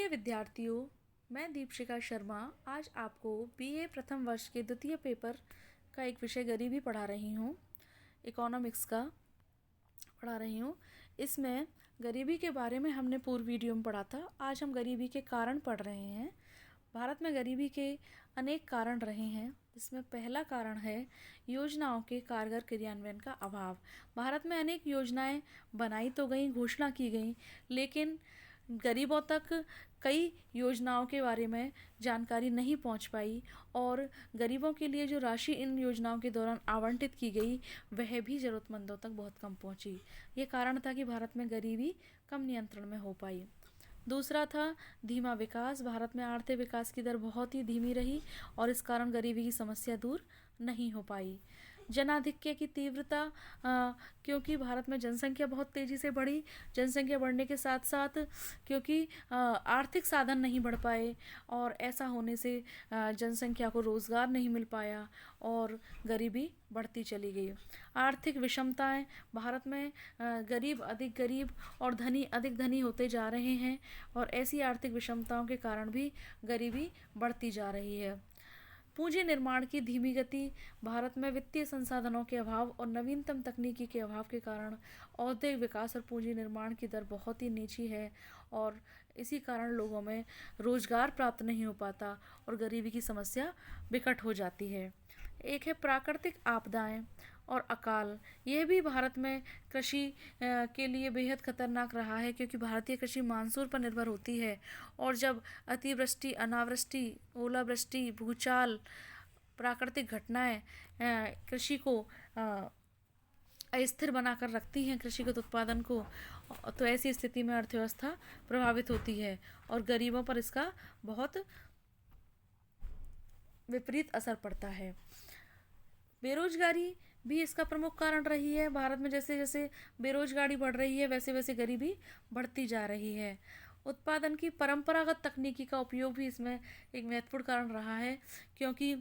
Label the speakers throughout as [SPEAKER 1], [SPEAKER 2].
[SPEAKER 1] विद्यार्थियों, मैं दीपशिखा शर्मा आज आपको बीए प्रथम वर्ष के द्वितीय पेपर का एक विषय गरीबी पढ़ा रही हूँ। इकोनॉमिक्स का पढ़ा रही हूँ। इसमें गरीबी के बारे में हमने पूर्व वीडियो में पढ़ा था। आज हम गरीबी के कारण पढ़ रहे हैं। भारत में गरीबी के अनेक कारण रहे हैं। इसमें पहला कारण है योजनाओं के कारगर क्रियान्वयन का अभाव। भारत में अनेक योजनाएं बनाई तो गई, घोषणा की गई, लेकिन गरीबों तक कई योजनाओं के बारे में जानकारी नहीं पहुंच पाई और गरीबों के लिए जो राशि इन योजनाओं के दौरान आवंटित की गई वह भी ज़रूरतमंदों तक बहुत कम पहुंची। ये कारण था कि भारत में गरीबी कम नियंत्रण में हो पाई। दूसरा था धीमा विकास। भारत में आर्थिक विकास की दर बहुत ही धीमी रही और इस कारण गरीबी की समस्या दूर नहीं हो पाई। जनाधिक्य की तीव्रता, क्योंकि भारत में जनसंख्या बहुत तेज़ी से बढ़ी। जनसंख्या बढ़ने के साथ साथ क्योंकि आर्थिक साधन नहीं बढ़ पाए और ऐसा होने से जनसंख्या को रोज़गार नहीं मिल पाया और गरीबी बढ़ती चली गई। आर्थिक विषमताएं, भारत में गरीब अधिक गरीब और धनी अधिक धनी होते जा रहे हैं और ऐसी आर्थिक विषमताओं के कारण भी गरीबी बढ़ती जा रही है। पूंजी निर्माण की धीमी गति, भारत में वित्तीय संसाधनों के अभाव और नवीनतम तकनीकी के अभाव के कारण औद्योगिक विकास और पूंजी निर्माण की दर बहुत ही नीची है और इसी कारण लोगों में रोजगार प्राप्त नहीं हो पाता और गरीबी की समस्या विकट हो जाती है। एक है प्राकृतिक आपदाएं और अकाल। यह भी भारत में कृषि के लिए बेहद खतरनाक रहा है, क्योंकि भारतीय कृषि मानसून पर निर्भर होती है और जब अतिवृष्टि, अनावृष्टि, ओलावृष्टि, भूचाल, प्राकृतिक घटनाएं कृषि को अस्थिर बनाकर रखती हैं, कृषिगत उत्पादन को, तो ऐसी स्थिति में अर्थव्यवस्था प्रभावित होती है और गरीबों पर इसका बहुत विपरीत असर पड़ता है। बेरोजगारी भी इसका प्रमुख कारण रही है। भारत में जैसे जैसे बेरोजगारी बढ़ रही है वैसे वैसे गरीबी बढ़ती जा रही है। उत्पादन की परंपरागत तकनीकी का उपयोग भी इसमें एक महत्वपूर्ण कारण रहा है, क्योंकि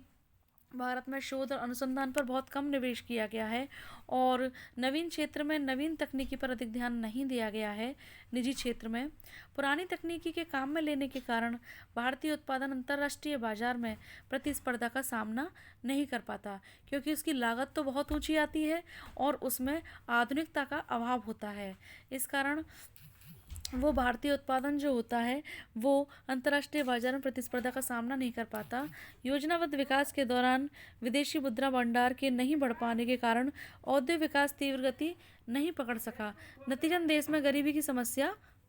[SPEAKER 1] भारत में शोध और अनुसंधान पर बहुत कम निवेश किया गया है और नवीन क्षेत्र में नवीन तकनीकी पर अधिक ध्यान नहीं दिया गया है। निजी क्षेत्र में पुरानी तकनीकी के काम में लेने के कारण भारतीय उत्पादन अंतर्राष्ट्रीय बाजार में प्रतिस्पर्धा का सामना नहीं कर पाता, क्योंकि उसकी लागत तो बहुत ऊंची आती है और उसमें आधुनिकता का अभाव होता है। इस कारण वो भारतीय उत्पादन जो होता है वो अंतर्राष्ट्रीय बाजार में प्रतिस्पर्धा का सामना नहीं कर पाता। योजनाबद्ध विकास के दौरान विदेशी मुद्रा भंडार के नहीं बढ़ पाने के कारण औद्योगिक विकास तीव्र गति नहीं पकड़ सका। नतीजतन देश में गरीबी की समस्या